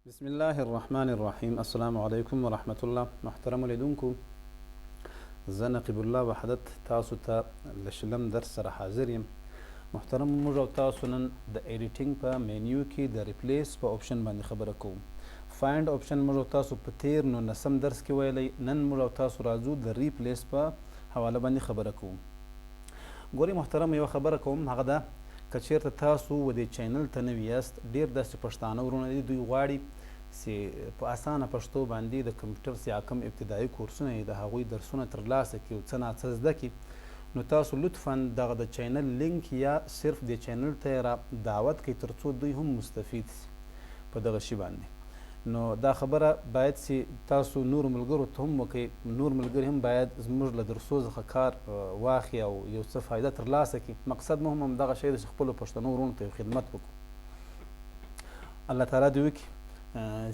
بسم الله الرحمن الرحیم. السلام علیکم ورحمت الله. محترم لیدونکو، زه نقیب الله وحدت تاسو ته له شلم درس سره حاضر یم. محترم، موږ او تاسو نن د ایډیټینګ په مینیو کې د ریپلیس په آپشن باندې خبره کوو. فایند آپشن موږ او تاسو په تیر 19 درس کې ویلی. نن موږ او تاسو راځو د ریپلیس په حواله باندې خبره کوو. ګورئ محترم، یوه خبره کوم، هغه ده که چیرته تاسو و دې چینل ته نوي یاست، ډېر داسې پښتانه ورونه دي دوی غواړي چې په اسانه پښتو باندې د کمپیوټر چې کوم ابتدایي کورسونه یې د هغوی درسونه ترلاسه کړي او څه ناڅه زده کړي، نو تاسو لطفا دغه د چینل لینک یا صرف د چینل ته یې را دعوت کړئ تر څو دوی هم مستفید شي په دغه شي باندې. نو دا خبره باید چې تاسو نور ملګرو ته هم وکړئ. نور ملګري هم باید زموږ له درسو څخه کار واخلي او یو څه فایده ترلاسه کړي. مقصد مو هم همدغه شی دی چې خپلو پښتنو ورونو ته یو خدمت وکړو. الله تعالی دې وکړي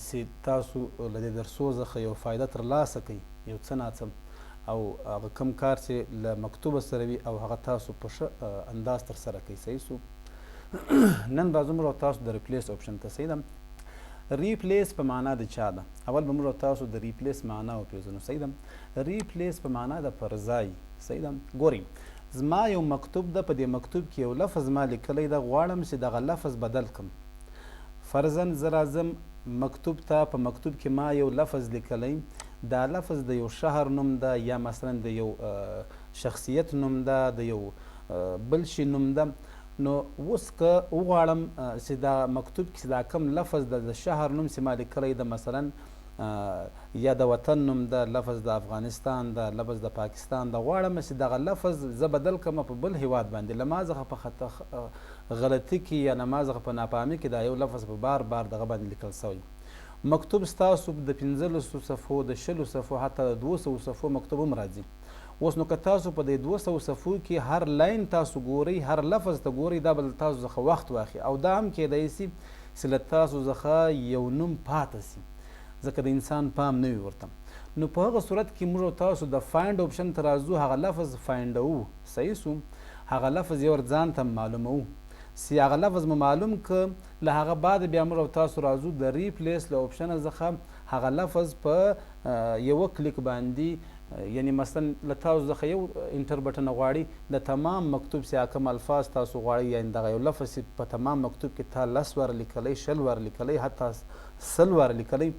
چې تاسو له دې درسو څخه یو فایده ترلاسه کړئ، یو څه ناڅه، او هغه کوم کار چې له مکتوبه سره وي او هغه تاسو په ښه انداز ترسره کوئ. صحیح سو. نن راځو موږ او تاسو د ریپلیس آپشن ته. صحیح ده. ریپلیس په معنا د چا ده؟ اول به موږ او تاسو د ریپلیس معنا وپېژنو. صحیح ده. ریپلیس په معنا د پر ځای. صحیح ده. ګورئ، زما یو مکتوب ده، په دې مکتوب کې یو لفظ ما لیکلی ده، غواړم چې دغه لفظ بدل کړم. فرضاً زه راځم مکتوب ته، په مکتوب کې ما یو لفظ لیکلی، دا لفظ د یو شهر نوم ده یا مثلا د یو شخصیت نوم ده، د یو بل شي نوم ده. نو اوس که وغواړم چې دا مکتوب کې دا کوم لفظ ده، د شهر نوم چې ما لیکلی ده، مثلا یا د وطن نوم ده، لفظ د افغانستان ده، لفظ د پاکستان ده، غواړم چې دغه لفظ زه بدل کړم په بل هیواد باندې، له ما څخه په غلطي کې یا له ما څخه په ناپامي کې دا یو لفظ په بار بار دغه باندې لیکل سوی. مکتوب ستاسو د 15 صفحو، د 20 صفحو، حتی د 200 صفحو مکتوب هم راځي. اوس نو که تاسو په دې 200 صفحو کې هر لاین تاسو ګورئ، هر لفظ ته ګورئ، دا به تاسو څخه وخت واخلي، او دا هم کیدای شي چې له تاسو څخه یو نوم پاته شي، ځکه د انسان پام نه وي ورته. نو په هغه صورت کې موږ تاسو د فایند آپشن ته راځو، هغه لفظ فایندوو. صحیح سو. هغه لفظ یې ور ځان ته معلوموو. چې هغه لفظ مو معلوم که، له هغه بعد بیا موږ تاسو راځو د ریپلیس له آپشنه څخه هغه لفظ په یوه کلیک باندې، یعنی مثلا له تاسو څخه یو انټر بټن غواړي، د تمام مکتوب چې کوم الفاظ تاسو غواړئ، یعنی دغه یو لفظ چې په تمام مکتوب کې تا 10 ور لیکلی، 20 ور لیکلی، حتی 100 ور لیکلی،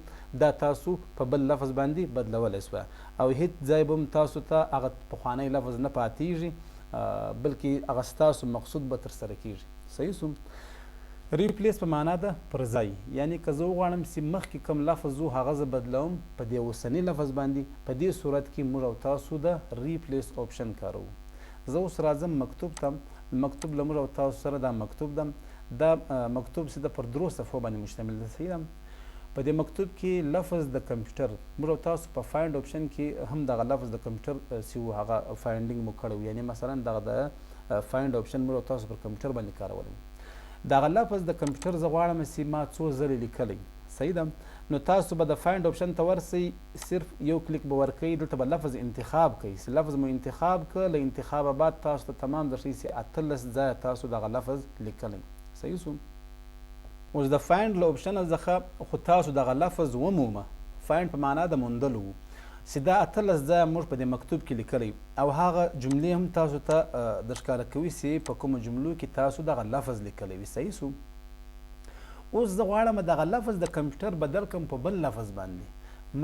دا تاسو په بل لفظ باندې بدلولی سوه، او هیڅ ځای به هم تاسو ته هغه پخوانی لفظ نه پاتیږي، بلکې هغه ستاسو مقصود به ترسره کیږي. صحیح سو. ریپلیس په معنا ده پر ځای، یعنی که زه وغواړم چې مخکې کوم لفظ و هغه زه بدلوم په دې اوسني لفظ باندې، په دې صورت کې موږ او تاسو د ریپلیس آپشن کاروو. زه اوس راځم مکتوب ته. مکتوب له موږ او تاسو سره دا مکتوب ده، دا مکتوب چې ده پر 3 صفحو باندې مشتمل ده. صحیح ده. په دې مکتوب کې لفظ د کمپیوټر، موږ او تاسو په فایند آپشن کې هم دغه لفظ د کمپیوټر چې و هغه فایندینګ مو کړی، یعنی مثلا دغه د فایند آپشن موږ او تاسو پر کمپیوټر باندې کارولی. دغه لفظ د کمپیوټر زه غواړم چې ما څو ځلې لیکلی. صحیح ده. نو تاسو به د فایند آپشن ته ورسئ، صرف یو کلیک به ورکوئ، دلته به لفظ انتخاب کوئ. چې لفظ مو انتخاب کړه، له انتخابه بعد تاسو ته تمام درښیي چې 18 ځایه تاسو دغه لفظ لیکلی. صحیح سو. اوس د فایند له آپشنه څخه خو تاسو دغه لفظ ومومه. فایند په معنا د موندلو و، چې دا 18 ځایه موږ په دې مکتوب کې لیکلی، او هغه جملې هم تاسو ته درښکاره کوي چې په کومو جملو کې تاسو دغه لفظ لیکلی وي. صحیح سو. اوس زه غواړم دغه لفظ د کمپیوټر بدل کړم په بل لفظ باندې،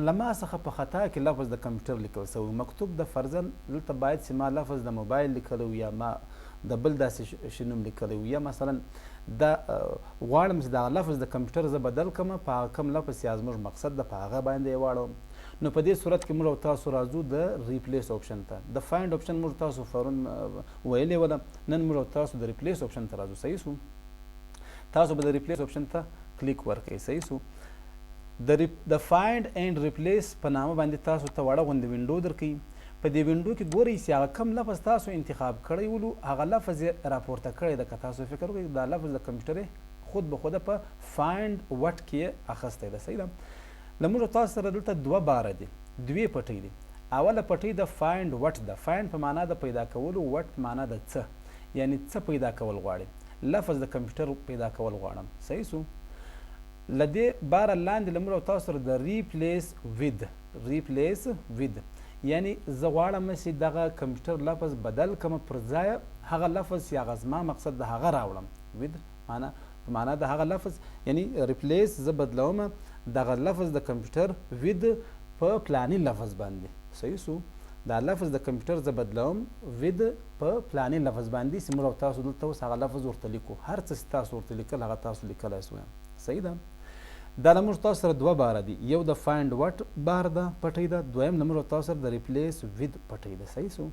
له ما څخه په خطا کې لفظ د کمپیوټر لیکل سوی مکتوب د فرضاً دلته باید چې ما لفظ د موبایل لیکلی یا ما د بل داسې شي نوم لیکلی، یا مثلا دا غواړم چې دغه لفظ د کمپیوټر زه بدل کړم په هغه کوم لفظ چې زموږ مقصد ده، په هغه باندې یې واړوم. نو په دې صورت کې موږ او تاسو راځو د ریپلیس آپشن ته. د فایند آپشن موږ تاسو پرون ویلې وله، نن موږ او تاسو د ریپلیس آپشن ته راځو. صحیح سو. تاسو به د ریپلیس آپشن ته کلیک ورکړئ. صحیح سو. د فایند اینډ ریپلیس په نامه باندې تاسو ته وړه غوندې وینډو درکوي. په دې وینډو کې ګورئ چې هغه کوم لفظ تاسو انتخاب کړی ولو، هغه لفظ یې راپورته کړی ده. که تاسو فکر وکړئ دا لفظ د کمپیوټر خود به خوده په فایند وټ کې اخیستی ده. صحیح ده. له موږ تاسو سره دلته 2 باره دي، 2 پټۍ دي. اوله پټۍ د فایند وټ ده. فایند په معنا د پیدا کولو، وټ په معنا د څه، یعنی څه پیدا کول غواړي. لفظ د کمپیوټر پیدا کول غواړم. صحیح سو. له دې باره لاندې له موږ او تاسو سره د ریپلیس ود یعنی زه غواړم چې دغه کمپیوټر لفظ بدل کړم پر ځای هغه لفظ چې هغه زما مقصد د هغه راوړم ود معنا په معنا د هغه لفظ یعنی ریپلیس زه بدلوم دغه لفظ د کمپیوټر ود په پلاني لفظ باندې صحیح سو دا لفظ د کمپیوټر زه بدلوم ود په پلاني لفظ باندې چې موږ او تاسو دلته اوس هغه لفظ ورته لیکو هر څه چې تاسو ورته لیکل هغه تاسو لیکلی سو صحیح ده دا له موږ تاسو سره دوه باره دي یو د فایند وټ بار ده پټۍ ده دویم له موږ تاسو سره د ریپلیس ود پټۍ ده صحیح سو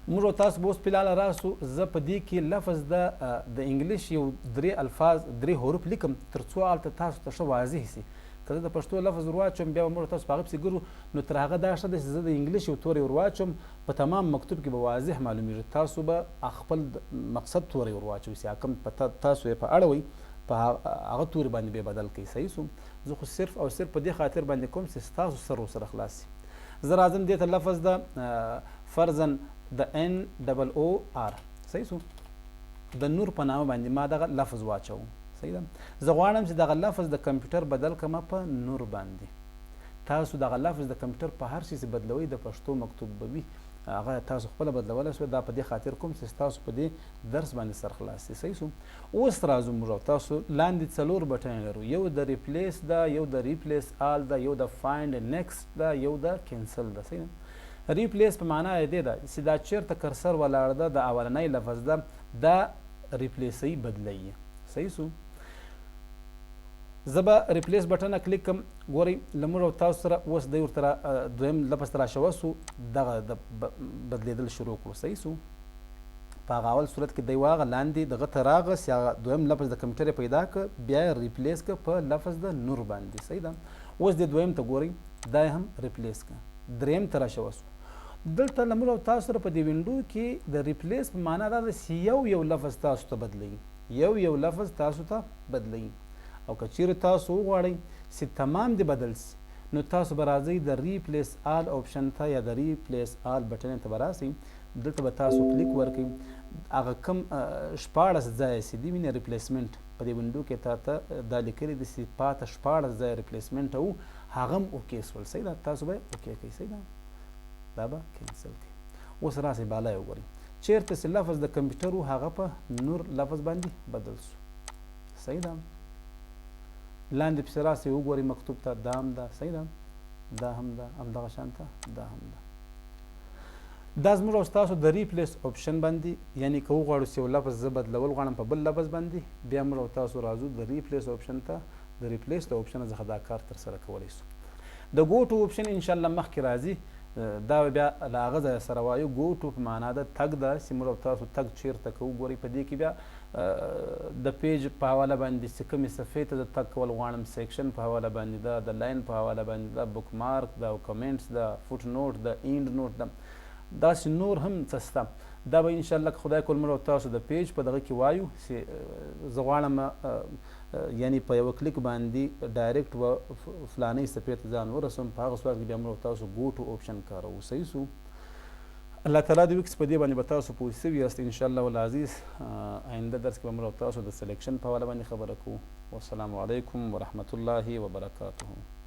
موږ تاسو به اوس فلحال راسو زه په دې کې لفظ د انګلیش یو درې الفاظ درې حروف لیکم تر څو هلته تاسو ته ښه واضح سي که زه د پښتو لفظ ورواچوم بیا به موږ تاسو په هغه پسې ګرو نو تر هغه دا ښه ده چې زه د انګلیش یو توری ورواچوم په تمام مکتوب کې به واضح معلومیږي تاسو به خپل مقصد توری ورواچوئ چې کوم تاسو یې په اړوئ په هغه توري باندې به بدل کوي صحیح سو زه خو صرف او صرف په دې خاطر باندې کوم چې ستاسو سر ورسره خلاص شي زه راځم دې ته لفظ د فرضاً د ان ډبل او آر صحیح سو د نور په نامه باندې ما دغه لفظ واچوم صحیح ده زه غواړم چې دغه لفظ د کمپیوټر بدل کړم په نور باندې تاسو دغه لفظ د کمپیوټر په هر شي چې بدلوئ د پښتو مکتوب به وي هغه تاسو خپله بدلولی شوی دا په دې خاطر کوم چې ستاسو په دې درس باندې سرخلاص شي صحیح سو اوس راځو موږ او تاسو لاندې څلور بټنې لرو یو د ریپلیس ده یو د ریپلیس آل ده یو د فایند نیکسټ ده یو د کینسل ده صحیح ده ریپلیس په معنا یې دې ده چې دا چیرته کرسر ولاړ ده د اولنی لفظ ده دا ریپلیسوي بدلوي صحیح سو زه به ریپلیس بټنه کلیک کړم ګورئ له موږ او تاسو سره اوس دی ورته دویم لفظ ته راشوه سو دغه د بدلېدل شروع کړو صحیح سو په هغه اول صورت کې دی هغه لاندې دغه ته راغه چې هغه دویم لفظ د کمپیوټر یې پیدا کړه بیا یې ریپلیس کړه په لفظ د نور باندې صحیح ده اوس د دویم ته ګورئ دا یې هم ریپلیس کړه دریم ته راشوه سو دلته له موږ او تاسو سره په دې وینډو کې د ریپلیس په معنا دا ده چې یو لفظ تاسو ته بدلوي یو لفظ تاسو ته بدلوي او که چیرې تاسو وغواړئ چې تمام دې بدل سي نو تاسو به راځئ د ریپلیس آل آپشن ته یا د ریپلیس آل بټن ته به راسئ دلته به تاسو کلیک ورکړئ هغه کوم 14 ځایه چې دي وینې ریپلیسمنټ په دې وینډو کې تا دا لیکلي دي چې پاته 14 ځایه ریپلیسمنټ او هغه هم اوکې سول صحیح ده تاسو به اوکې کوئ صحیح ده دا به کینسل کړئ اوس راسئ بالا یې وګورئ چیرته چې لفظ د کمپیوټر و هغه په نور لفظ باندې بدل سو صحیح ده لاندې پسې راسئ وګورئ مکتوب ته دا هم ده صحیح ده دا هم ده همدغه شان ته دا هم ده دا زموږ او ستاسو د ریپلیس آپشن باندې یعنی که وغواړو چې یو لفظ زه بدلول غواړم په بل لفظ باندې بیا موږ او تاسو راځو د ریپلیس آپشن ته د ریپلیس د آپشن څخه دا کار ترسره کولی سو د ګو ټو آپشن انشاءالله مخکې راځي دا بیا له هغه ځایه سره وایو ګو ټو په معنا ده تګ ده چې موږ او تاسو تګ چیرته کوو ګورئ په دې کې بیا د پیج په حواله باندې چې کومې صفحې ته د تګ کول غواړم سیکشن په حواله باندې ده د لاین په حواله باندې ده بک مارک ده او کمنټس ده فوټ نوټ ده اینډ نوټ ده داسې نور هم څه شته دا به انشاءالله که خدای کول موږ او تاسو د پیج په دغه کې وایو چې زه غواړم یعنی په یوه کلیک باندې ډایرکټ و فلانۍ صفحې ته ځان ورسوم په هغه صورت کې بیا موږ او تاسو ګو ټو آپشن کاروو صحیح سو الله تعالی دې وکړي چې په دې باندې به تاسو پوه سوي یاست انشاءالله والعزیز آینده درس کې به موږ او تاسو د سلیکشن په حواله باندې خبره کوو والسلام علیکم ورحمة الله وبرکاته